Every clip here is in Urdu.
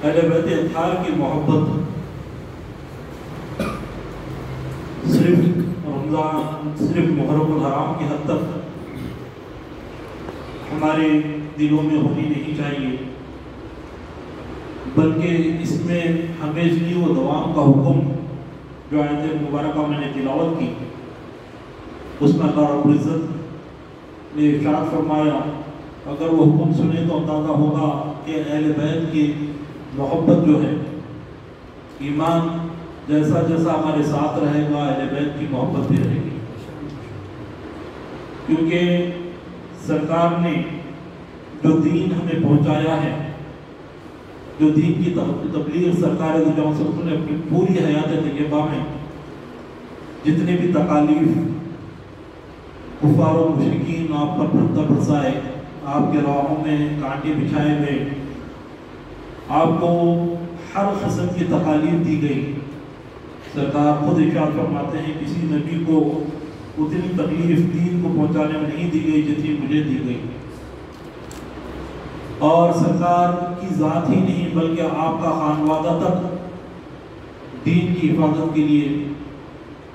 اہل بیت اطہار کی محبت صرف رمضان، صرف محرم الحرام کی حد تک ہمارے دلوں میں ہونی نہیں چاہیے، بلکہ اس میں ہمیشگی و دوام کا حکم جو آیت مبارکہ میں نے تلاوت کی، اس میں اللہ رب العزت نے ارشاد فرمایا، اگر وہ حکم سنے تو اندازہ ہوگا کہ اہل بیت کی محبت جو ہے، ایمان جیسا جیسا ہمارے ساتھ رہے گا اہل بیت کی محبت بھی رہے گی، کیونکہ سرکار نے جو دین ہمیں پہنچایا ہے، جو دین کی تبلیغ سرکار دو جہاں صلی اللہ علیہ وسلم نے اپنی پوری حیات طیبہ میں جتنے بھی تکالیف کفار و مشرکین آپ پر پھرتا برسائے، آپ کے راہوں میں کانٹے بچھائے ہوئے، آپ کو ہر قسم کی تکالیف دی گئی، سرکار خود ارشاد فرماتے ہیں کسی نبی کو اتنی تکلیف دین کو پہنچانے میں نہیں دی گئی جتنی مجھے دی گئی، اور سرکار کی ذات ہی نہیں بلکہ آپ کا خانوادہ تک دین کی حفاظت کے لیے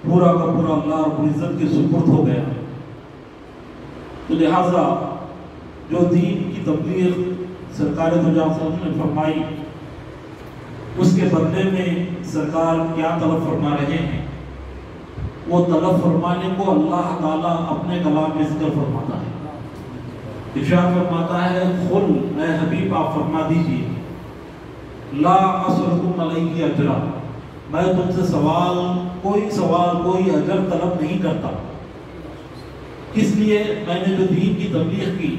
پورا کا پورا اللہ رب العزت کے سپرد ہو گیا۔ تو لہٰذا جو دین کی تبلیغ سرکار دو جہاں صلی اللہ علیہ وسلم نے فرمائی، اس کے بدلے میں سرکار کیا طلب فرما رہے ہیں، وہ طلب فرمانے کو اللہ تعالیٰ اپنے کلام میں ذکر فرماتا ہے، ارشاد فرماتا ہے، قل اے حبیب آپ فرما دیجئے، لا اسألکم علیہ اجرا، میں تم سے کوئی اجر طلب نہیں کرتا، کس لیے میں نے جو دین کی تبلیغ کی،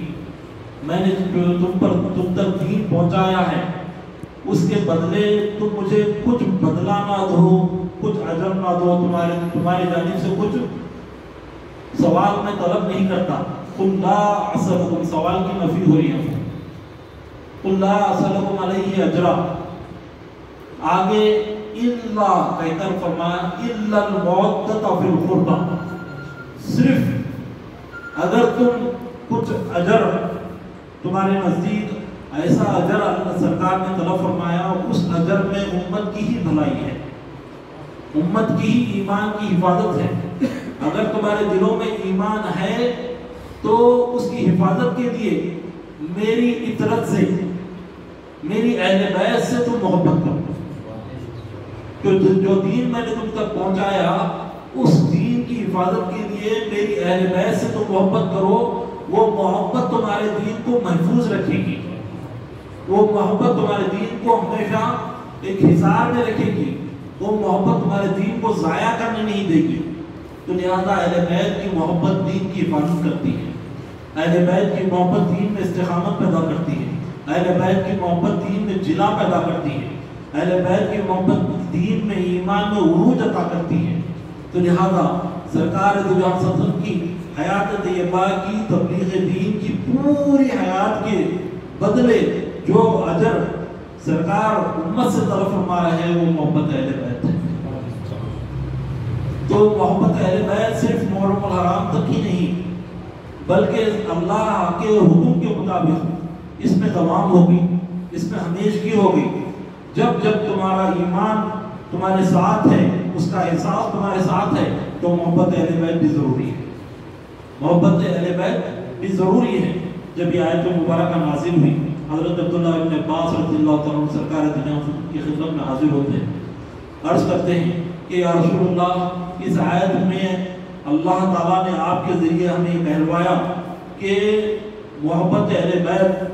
میں نے جو تم تک دین پہنچایا ہے، اس کے بدلے تم مجھے کچھ بدلہ نہ دو، کچھ اجر نہ دو، تمہاری جانب سے کچھ سوال میں طلب نہیں کرتا۔ قل لا اسألکم، سوال کی نفی ہو رہی ہے، قل لا اسألکم علیہ اجرا، آگے الا کہہ کر فرمایا الا المودۃ فی القربہ، صرف اگر تم کچھ اجر تمہارے نزدیک ایسا اجر اللہ سرکار نے طلب فرمایا، اس اجر میں امت کی ہی بھلائی ہے، امت کی ہی ایمان کی حفاظت ہے، اگر تمہارے دلوں میں ایمان ہے تو اس کی حفاظت کے لیے میری اطرت سے، میری اہل بیت سے تم محبت کرو، جو دین میں نے تم تک پہنچایا اس دین کی حفاظت کے لیے میری اہل بیت سے تم محبت کرو، وہ محبت تمہارے دین کو محفوظ رکھے گی، وہ محبت تمہارے دین کو ہمیشہ ایک حصار میں رکھے گی، وہ محبت تمہارے دین کو ضائع کرنے نہیں دے گی۔ تو لہذا اہل بیت کی محبت دین کی حفاظت کرتی ہے، اہل بیت کی محبت دین میں استقامت پیدا کرتی ہے، اہل بیت کی محبت دین میں جلا پیدا کرتی ہے، اہل بیت کی محبت دین میں ایمان میں عروج عطا کرتی ہے۔ تو لہذا سرکار دو جہاں صلی اللہ علیہ وسلم کی حیات طیبہ کی تبلیغ دین کی پوری حیات کے بدلے جو اجر سرکار امت سے طلب فرما رہے ہیں وہ محبت اہل بیت ہے۔ تو محبت اہل بیت صرف محرم الحرام تک ہی نہیں بلکہ اللہ کے حکم کے مطابق اس میں دوام ہوگی، اس میں ہمیشگی ہوگی، جب جب تمہارا ایمان تمہارے ساتھ ہے، اس کا احساس تمہارے ساتھ ہے، تو محبت اہل بیت بھی ضروری ہے، محبت اہل بیت بھی ضروری ہے۔ جب یہ آیت مبارکہ نازل ہوئی، حضرت عبداللہ ابن عباس رضی اللہ تعالیٰ عنہ سرکار دنیا کی خدمت میں حاضر ہوتے ہیں، عرض کرتے ہیں کہ یا رسول اللہ، اس آیت میں اللہ تعالیٰ نے آپ کے ذریعے ہمیں کہلوایا کہ محبت اہل بیت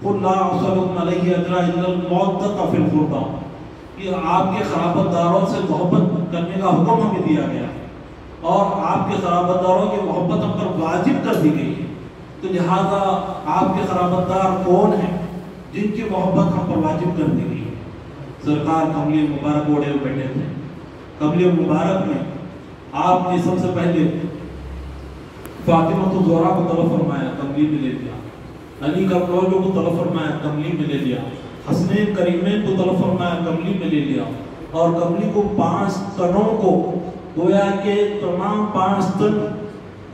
قل لا اسألکم علیہ اجرا الا المودۃ فی القربہ، کہ آپ کے خرابت داروں سے محبت کرنے کا حکم ہمیں دیا گیا اور آپ کے خرابت داروں کی محبت ہم پر واجب کر دی گئی ہے۔ تو لہذا آپ کے خرابت دار کون ہیں جن کی محبت ہم پر واجب کر دی گئی ہے؟ سرکار کملی مبارک اوڑے ہوئے بیٹھے تھے، کملی مبارک میں آپ نے سب سے پہلے فاطمہ الزہرا کو طلب فرمایا، کملی میں لے لیا، علی کا روجو کو طلب فرمایا، کملی میں لے لیا، حسنین کریمین کو طلب فرمایا، کملی میں لے لیا، اور کملی کو 5 تنوں کو گویا کہ تمام 5 تن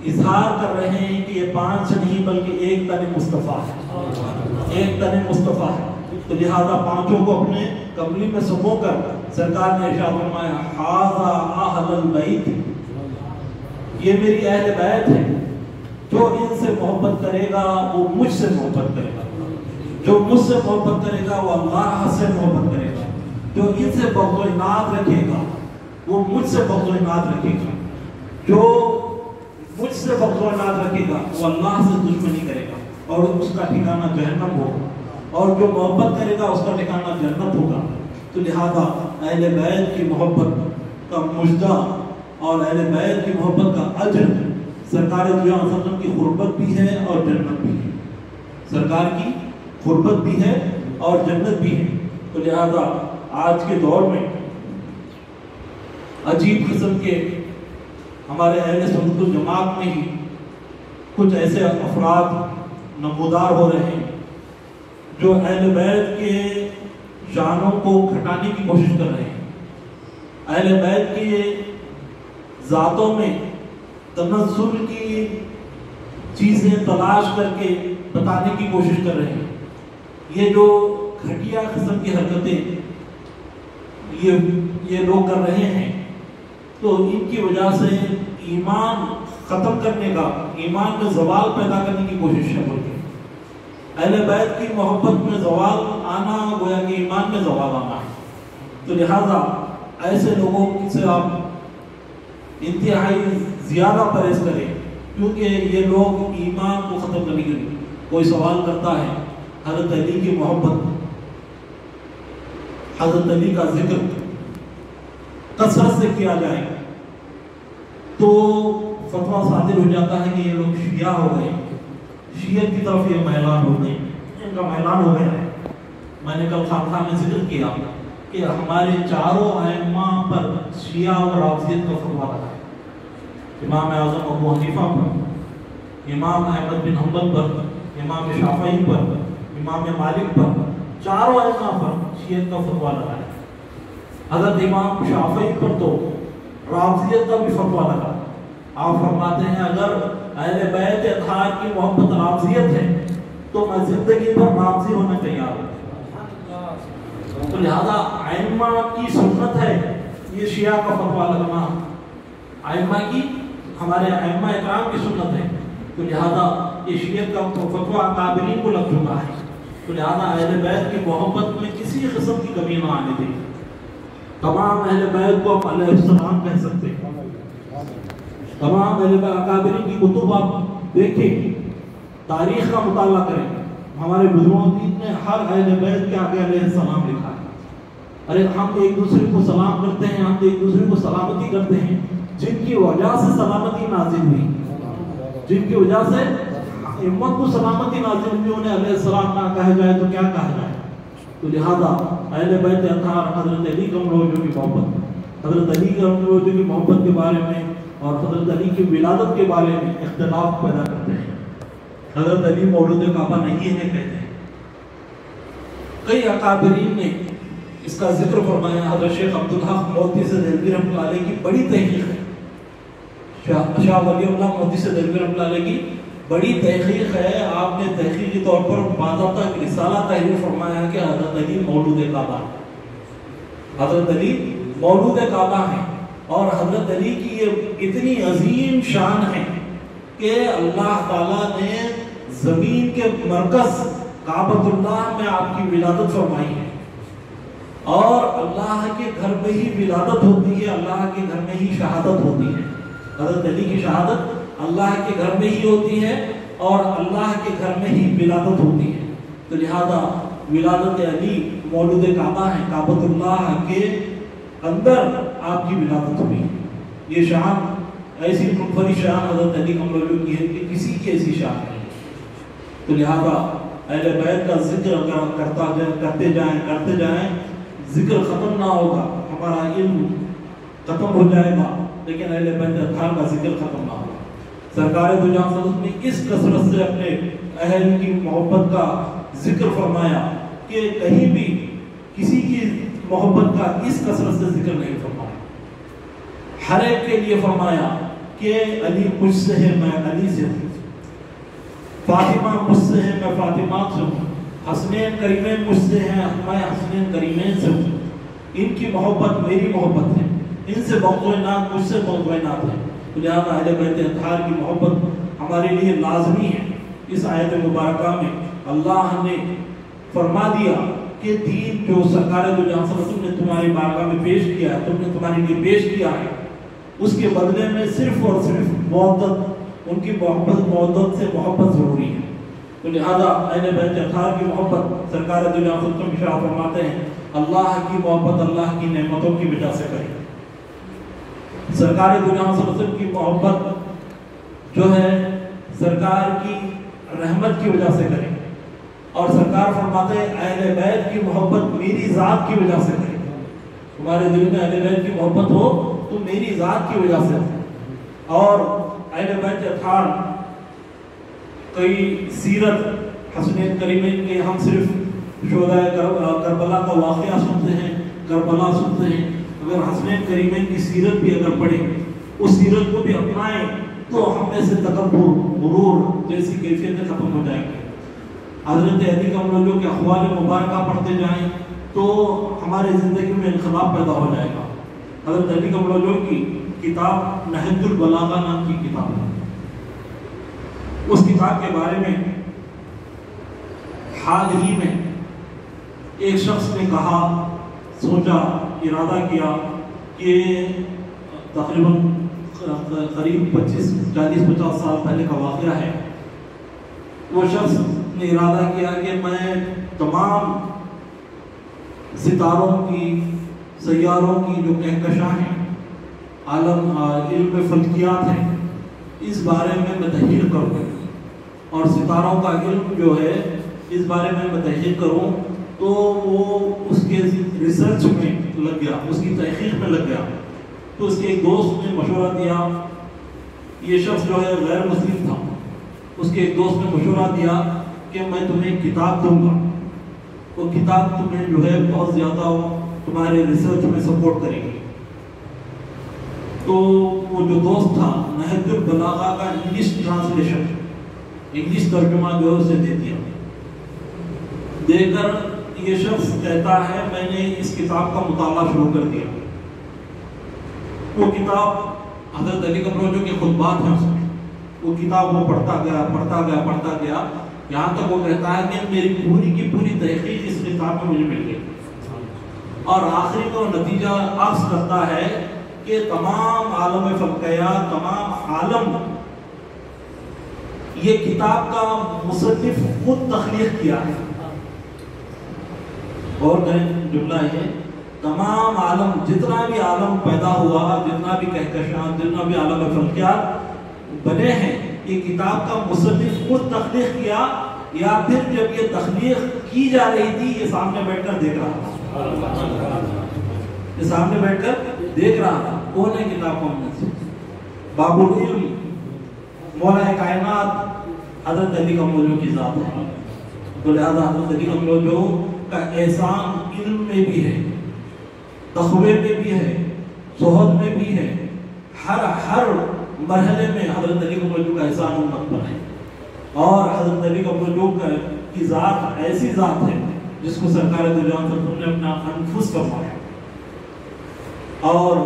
اظہار کر رہے ہیں کہ یہ 5 نہیں بلکہ ایک تن مصطفیٰ ہے، ایک تن مصطفیٰ ہے۔ تو لہذا پانچوں کو اپنے کملی میں سمو کر سرکار نے ارشاد فرمایا ھذا اہل البیت، یہ میری اہل بیت ہے، جو ان سے محبت کرے گا وہ مجھ سے محبت کرے گا، جو مجھ سے محبت کرے گا وہ اللہ سے محبت کرے گا، جو ان سے بغض و عناد رکھے گا وہ مجھ سے بغض و عناد رکھے گا، جو مجھ سے بغض و عناد رکھے گا وہ اللہ سے دشمنی کرے گا اور اس کا ٹھکانہ جہنم ہوگا، اور جو محبت کرے گا اس کا ٹھکانہ جنت ہوگا۔ تو لہذا اہل بیت کی محبت کا مجدہ اور اہل بیت کی محبت کا اجر سرکار دو جہاں صلی اللہ علیہ وسلم کی قربت بھی ہے اور جنت بھی ہے، سرکار کی قربت بھی ہے اور جنت بھی ہے۔ تو لہذا آج کے دور میں عجیب قسم کے ہمارے اہل سنت الجماعت میں ہی کچھ ایسے افراد نمودار ہو رہے ہیں جو اہل بیت کے شانوں کو گھٹانے کی کوشش کر رہے ہیں، اہل بیت کی ذاتوں میں تنزل کی چیزیں تلاش کر کے بتانے کی کوشش کر رہے ہیں۔ یہ جو گھٹیا قسم کی حرکتیں یہ لوگ کر رہے ہیں تو ان کی وجہ سے ایمان ختم کرنے کا، ایمان میں زوال پیدا کرنے کی کوشش ہے۔ بلکہ اہل بیت کی محبت میں زوال آنا گویا کہ ایمان میں زوال آنا ہے۔ تو لہذا ایسے لوگوں سے آپ انتہائی زیادہ پرہیز کریں، کیونکہ یہ لوگ ایمان کو ختم کرنے کے لیے کوئی سوال کرتا ہے حضرت علی کی محبت، حضرت علی کا ذکر کثرت سے کیا جائے تو فتویٰ صادر ہو جاتا ہے کہ یہ لوگ شیعہ ہو گئے، شیعہ کی طرف یہ میلان ہو گئے، ان کا میلان ہو گیا ہے۔ میں نے کل خانقاہ میں ذکر کیا کہ ہمارے چاروں ائمہ پر شیعہ اور رافضیت کا فتویٰ لگا ہے، امام اعظم ابو حنیفہ پر، امام احمد بن حنبل پر، امام شافعی پر، امام مالک پر، چاروں ائمہ پر شیعت کا فتویٰ لگا ہے۔ حضرت امام شافعی پر تو رافضیت کا بھی فتویٰ لگا۔ آپ فرماتے ہیں اگر اہل بیت اطہار کی محبت رافضیت ہے تو میں زندگی پر رافضی ہونا تیار ہوں۔ تو لہذا ائمہ کی سنت ہے یہ شیعہ کا فتویٰ لگانا، ائمہ کی، ہمارے ائمہ اکرام کی سنت ہے، تو لہذا یہ شیعت کا فتویٰ اکابرین کو لگ چکا ہے۔ تو لہذا اہل بیت کی محبت میں کسی قسم کی کمی نہ آنے دیں، تمام اہل بیت کو آپ علیہ السلام کہہ سکتے ہیں، تمام اہل بیت اکابرین کی کتب آپ دیکھیں، تاریخ کا مطالعہ کریں، ہمارے بزرگوں نے ہر اہل بیت کے آگے علیہ السلام لکھا ہے۔ ارے ہم ایک دوسرے کو سلام کرتے ہیں، ہم ایک دوسرے کو سلامتی کرتے ہیں، جن کی وجہ سے سلامتی نازل ہوئی، جن کی وجہ سے امت کو سلامتی نازل ہوئی، انہیں علیہ السلام نہ کہا جائے تو کیا کہا جائے۔ تو لہذا اہل بیت اطہار حضرت علی قمر وجہ کی محبت، حضرت علی قمر وجہ کی محبت کے بارے میں اور حضرت علی کی ولادت کے بارے میں اختلاف پیدا کرتے ہیں۔ حضرت علی مولود کعبہ نہیں ہے کہتے ہیں، کئی اکابرین نے اس کا ذکر فرمایا۔ حضرت شیخ عبدالحق مودودی سے دہلوی رحمۃ اللہ علیہ کی بڑی تحقیق ہے، شاہ ولی اللہ مودودی سے دہلوی رحمۃ اللہ علیہ کی بڑی تحقیق ہے۔ آپ نے تحقیقی طور پر باضابطہ ایک رسالہ تحریر فرمایا ہے کہ حضرت علی مولود کعبہ، حضرت علی مولود کعبہ ہے، اور حضرت علی کی یہ اتنی عظیم شان ہے کہ اللہ تعالیٰ نے زمین کے مرکز کعبۃ اللہ میں آپ کی ولادت فرمائی ہے، اور اللہ کے گھر میں ہی ولادت ہوتی ہے، اللہ کے گھر میں ہی شہادت ہوتی ہے۔ حضرت علی کی شہادت اللہ کے گھر میں ہی ہوتی ہے اور اللہ کے گھر میں ہی ولادت ہوتی ہے۔ تو لہذا ولادت علی مولود کعبہ ہے، کعبۃ اللہ کے اندر آپ کی ولادت ہوئی۔ یہ شان ایسی منفرد شان حضرت علی قمر وجہ کی ہے کہ کسی کی ایسی شان نہیں۔ تو لہذا اہل بیت کا ذکر اگر کرتے جائیں ذکر ختم نہ ہوگا، ہمارا علم ختم ہو جائے گا، لیکن اہل بیت اطہار کا ذکر ختم نہ ہوگا۔ سرکار دو جہاں صلی اللہ علیہ وسلم نے اس کثرت سے اپنے اہل کی محبت کا ذکر فرمایا کہ کہیں بھی کسی کی محبت کا اس کثرت سے ذکر نہیں فرمایا۔ ہر ایک کے لیے فرمایا کہ علی مجھ سے ہے، میں علی سے ہوں، فاطمہ مجھ سے ہے، میں فاطمہ سے ہوں، حسنین کریمین مجھ سے ہیں، میں حسنین کریمین سے ہوں، ان کی محبت میری محبت ہے، ان سے بغض و عناد مجھ سے بغض و عناد ہے۔ لہٰذا اہل بیت اطہار کی محبت ہمارے لیے لازمی ہے۔ اس آیت مبارکہ میں اللہ نے فرما دیا کہ دین جو سرکار دو جہاں صلی اللہ علیہ وسلم نے تمہاری بارگاہ میں پیش کیا ہے، تم نے تمہارے لیے پیش کیا ہے، اس کے بدلے میں صرف اور صرف محبت، ان کی محبت سے محبت ضروری ہے۔ تو لہذا اہل بیت اطہار کی محبت سرکار دو جہاں صلی اللہ علیہ وسلم ارشاد فرماتے ہیں اللہ کی محبت اللہ کی نعمتوں کی وجہ سے کریں۔ سرکار دو جہاں صلی اللہ علیہ وسلم کی محبت جو ہے سرکار کی رحمت کی وجہ سے کریں، اور سرکار فرماتے ہیں اہل بیت کی محبت میری ذات کی وجہ سے کریں۔ تمہارے دل میں اہل بیت کی محبت ہو تو میری ذات کی وجہ سے۔ اور اہل بیت اطہار کئی سیرت حسنین کریمین کے ہم صرف شہداء کربلا کا واقعہ سنتے ہیں، کربلا سنتے ہیں، اگر حسنین کریمین کی سیرت بھی اگر پڑھیں، اس سیرت کو بھی اپنائیں تو ہم میں سے تکبر، غرور جیسی کیفیتیں ختم ہو جائیں گے۔ حضرت علی کمرجو کے اقوال مبارکہ پڑھتے جائیں تو ہمارے زندگی میں انقلاب پیدا ہو جائے گا۔ حضرت علی کمرجو کی کتاب نہج البلاغہ نام کی کتاب ہے، اس کتاب کے بارے میں حال ہی میں ایک شخص نے کہا، سوچا، ارادہ کیا کہ تقریباً قریب 40-50 سال پہلے کا واقعہ ہے۔ وہ شخص نے ارادہ کیا کہ میں تمام ستاروں کی، سیاروں کی جو کہکشاں ہیں، عالم علم فلکیات ہیں، اس بارے میں میں تحقیق کروں، اور ستاروں کا علم جو ہے اس بارے میں تحقیق کروں۔ تو وہ اس کے ریسرچ میں لگ گیا، اس کی تحقیق میں لگ گیا۔ تو اس کے ایک دوست نے مشورہ دیا، یہ شخص جو ہے غیر مسلم تھا، اس کے ایک دوست نے مشورہ دیا کہ میں تمہیں ایک کتاب دوں گا، وہ کتاب تمہیں جو ہے بہت زیادہ تمہارے ریسرچ میں سپورٹ کرے گی۔ تو وہ جو دوست تھا نہج البلاغہ کا انگلش ٹرانسلیشن، انگلش ترجمہ جو ہے اسے دے دیا۔ دے کر یہ شخص کہتا ہے میں نے اس کتاب کا مطالعہ شروع کر دیا۔ وہ کتاب حضرت علی کمرجو کے خطبات ہیں، اس میں وہ کتاب وہ پڑھتا گیا یہاں تک وہ کہتا ہے کہ میری پوری کی پوری تحقیق اس کتاب میں مجھے مل گئی، اور آخری میں وہ نتیجہ عکس کرتا ہے کہ تمام عالم فلکیات، تمام عالم، یہ کتاب کا مصنف خود تخلیق کیا ہے۔ اور جملہ یہ تمام عالم، جتنا بھی عالم پیدا ہوا، جتنا بھی کہکشاں، جتنا بھی عالم فلکیات بنے ہیں، یہ کتاب کا مصنف خود تخلیق کیا، یا پھر جب یہ تخلیق کی جا رہی تھی یہ سامنے بیٹھ کر دیکھ رہا تھا، یہ سامنے بیٹھ کر دیکھ رہا تھا۔ کون ہے کتاب کا مصنف؟ باب العلم، مولا کائنات حضرت علی کمرجو کی ذات ہے۔ تو لہذا حضرت علی کمرجو کا احسان علم میں بھی ہے، تقوی میں بھی ہے، زہد میں بھی ہے، ہر مرحلے میں حضرت علی کمرجو کا احسان امت پر ہے۔ اور حضرت علی کمرجو کی ذات ایسی ذات ہے جس کو سرکار دو جہاں صلی اللہ علیہ وسلم نے اپنا انفس فرمایا، اور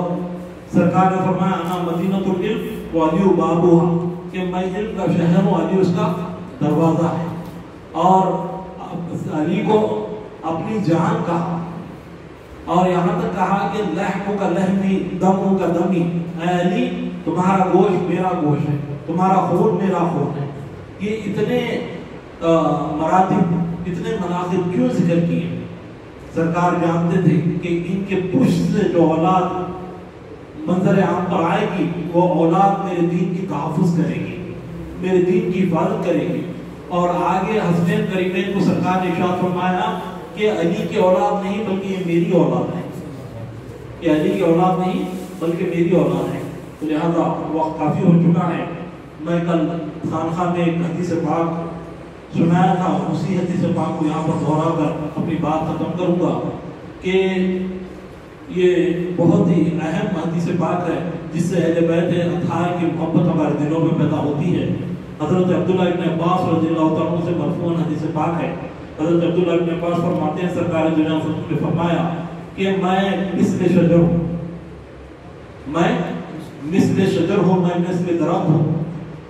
سرکار نے فرمایا انا مدینۃ العلم وعلی بابوہا، کہ میں علم کا شہر ہوں، علی اس کا دروازہ ہے۔ اور علی کو اپنی جان کہا، اور یہاں تک کہا کہ لحم کا لحمی، دم کا دمی، اے علی تمہارا گوشت میرا گوشت ہے، تمہارا خون میرا خون ہے۔ یہ اتنے مراتب، اتنے مناقب کیوں ذکر کیے؟ سرکار جانتے تھے کہ ان کے پشت سے جو اولاد منظر عام پر آئے گی، وہ اولاد میرے دین کی تحفظ کرے گی، میرے دین کی حفاظت کرے گی۔ اور آگے حسنین کریمین کو سرکار نے ارشاد فرمایا کہ علی کی اولاد نہیں بلکہ یہ میری اولاد ہے، یہ علی کی اولاد نہیں بلکہ میری اولاد ہے۔ تو لہذا وقت کافی ہو چکا ہے۔ میں کل خانخواہ میں ایک حدیث پاک سنایا تھا، اسی حدیث پاک کو یہاں پر دہرا کر اپنی بات ختم کروں گا کہ یہ بہت ہی اہم حدیث پاک ہے جس سے اہل بیت اطہار کی محبت ہمارے دلوں میں پیدا ہوتی ہے۔ حضرت عبداللہ ابن عباس رضی اللہ تعالیٰ عنہ سے مرفوعاً حدیث پاک ہے، حضرت عبداللہ بن عباس فرماتے ہیں سرکار دو جہاں نے فرمایا کہ میں مثل شجر ہوں، میں مثل شجر ہوں، میں مثل درخت ہوں.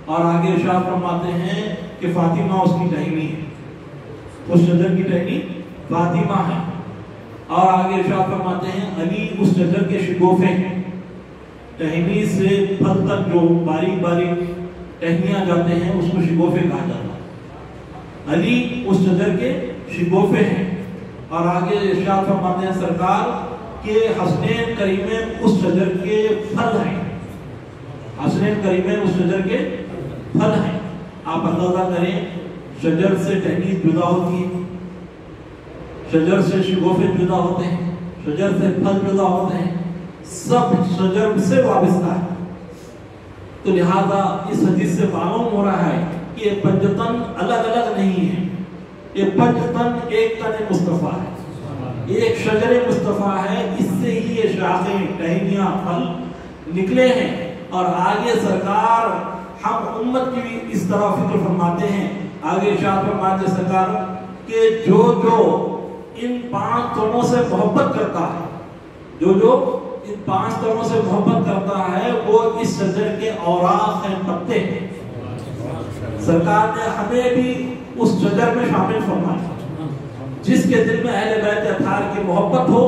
اور آگے ارشاد فرماتے ہیں کہ فاطمہ اس کی ٹہنی ہے، اس شجر کی ٹہنی فاطمہ ہے. اور آگے ارشاد فرماتے ہیں علی اس شجر کے شگوفے ہیں. ٹہنی سے پھل تک جو باریک باریک ٹہنیاں جاتے ہیں اس کو شگوفے کہا جاتا ہے. علی اس شجر کے شگوفے ہیں. اور آگے ارشاد فرماتے ہیں سرکار کہ حسنین کریمین اس شجر کے پھل ہیں، حسنین کریمین اس شجر کے پھل ہیں. آپ اندازہ کریں شجر سے ٹہنی جدا ہوتی ہے، شجر سے شگوفے جدا ہوتے ہیں، شجر سے پھل جدا ہوتے ہیں، سب شجر سے وابستہ ہے. تو لہذا اس حدیث سے معلوم ہو رہا ہے کہ یہ پنجتن الگ الگ نہیں ہے، یہ پنجتن ایک تن مصطفیٰ ہے، ایک شجر مصطفیٰ ہے. اس سے ہی یہ شاخیں ٹہنیاں پھل نکلے ہیں. اور آگے سرکار ہم امت کی بھی اس طرح فکر فرماتے ہیں. آگے ارشاد فرماتے ہیں سرکار کہ جو ان 5 تنوں سے محبت کرتا ہے، جو ان 5 تنوں سے محبت کرتا ہے وہ اس شجر کے اوراق ہیں، پتے ہیں. سرکار نے ہمیں بھی اس شجر میں شامل فرمایا. جس کے دل میں اہل بیت اطہار کی محبت ہو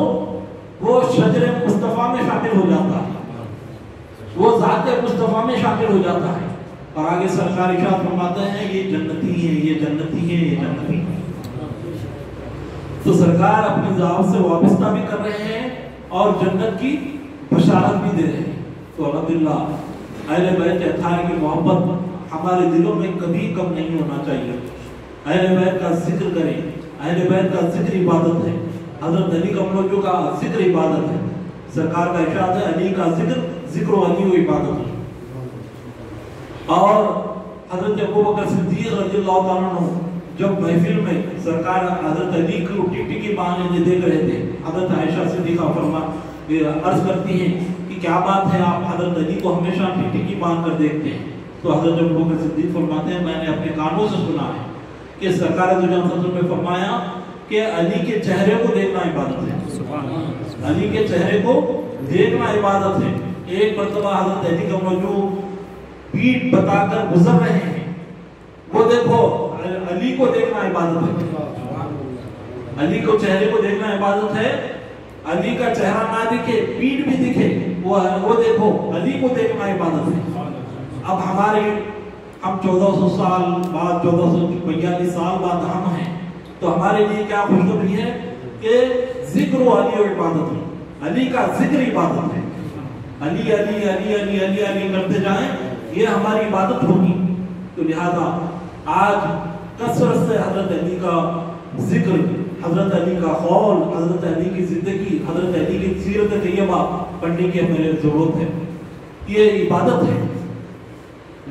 وہ شجر مصطفیٰ میں شامل ہو جاتا ہے، وہ ذات مصطفیٰ میں شامل ہو جاتا ہے. اور آگے سرکار ارشاد فرماتے ہیں یہ جنتی ہیں، یہ جنتی ہیں، یہ جنتی ہیں. تو سرکار اپنی ذات سے وابستہ بھی کر رہے ہیں اور جنت کی بشارت بھی دے رہے ہیں. تو الحمدللہ اہل بیت اطہار کی محبت ہمارے دلوں میں کبھی کم نہیں ہونا چاہیے. اہل بیت کا ذکر کریں، اہل بیت کا ذکر عبادت ہے. حضرت علی کملوچو کا ذکر عبادت ہے. سرکار کا ارشاد ہے علی کا ذکر و علی و عبادت ہے. اور حضرت ابوبکر صدیق رضی اللہ تعالیٰ عنہ جب محفل میں سرکار حضرت علی کو ٹکٹکی باندھے دیکھ رہے تھے، حضرت عائشہ صدیقہ عرض کرتی ہیں کہ کیا بات ہے آپ حضرت علی کو ہمیشہ ٹکٹکی باندھ کر دیکھتے ہیں؟ تو حضرت ابوبکر صدیق فرماتے ہیں میں نے اپنے کانوں سے سنا ہے کہ سرکار دو جہاں صلی اللہ علیہ وسلم نے فرمایا کہ علی کے چہرے کو دیکھنا عبادت ہے، علی کے چہرے کو دیکھنا عبادت ہے. ایک مرتبہ حضرت علی کا موضوع پیٹ بتا کر گزر رہے ہیں، وہ دیکھو علی کو دیکھنا عبادت ہے، علی کو چہرے کو دیکھنا عبادت ہے. علی کا چہرہ نہ دکھے، پیٹ بھی دکھے، وہ دیکھو علی کو دیکھنا عبادت ہے. اب ہم 1400 سال بعد 1442 سال بعد ہم ہیں، تو ہمارے لیے کیا خوشخبری ہے کہ ذکر و علی و عبادت ہے. علی کا ذکر عبادت ہے. علی علی علی علی علی علی کرتے جائیں، یہ ہماری عبادت ہوگی. تو لہذا آج کثرت سے حضرت علی کا ذکر، حضرت علی کا قول، حضرت علی کی زندگی، حضرت علی کی سیرت طیبہ پڑھنے کی ہمیں ضرورت ہے. یہ عبادت ہے.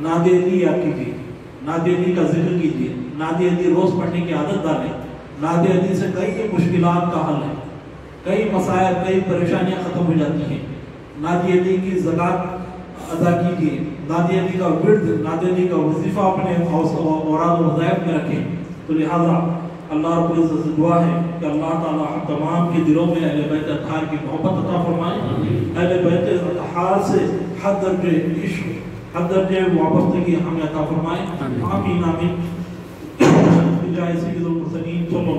ناد علی یاد کیجیے، ناد علی کا ذکر کیجیے، ناد علی روز پڑھنے کی عادت ڈالیں. ناد علی سے کئی مشکلات کا حل ہے، کئی مسائل، کئی پریشانیاں ختم ہو جاتی ہیں. ناد علی کی زکوٰۃ ادا کیجیے، ناد علی کا ورد، ناد علی کا وظیفہ اپنے اوراد و وظائف میں رکھیں. تو لہذا اللہ رب العزت سے دعا ہے کہ اللہ تعالیٰ ہم تمام کے دلوں میں اہل بیت اطہار کی محبت عطا فرمائے. اہل بیت اطہار سے حد درجے عشق، حد درجے وابستگی ہمیں عطا فرمائے. آمین آمین. بجائے سید المرسلین صلی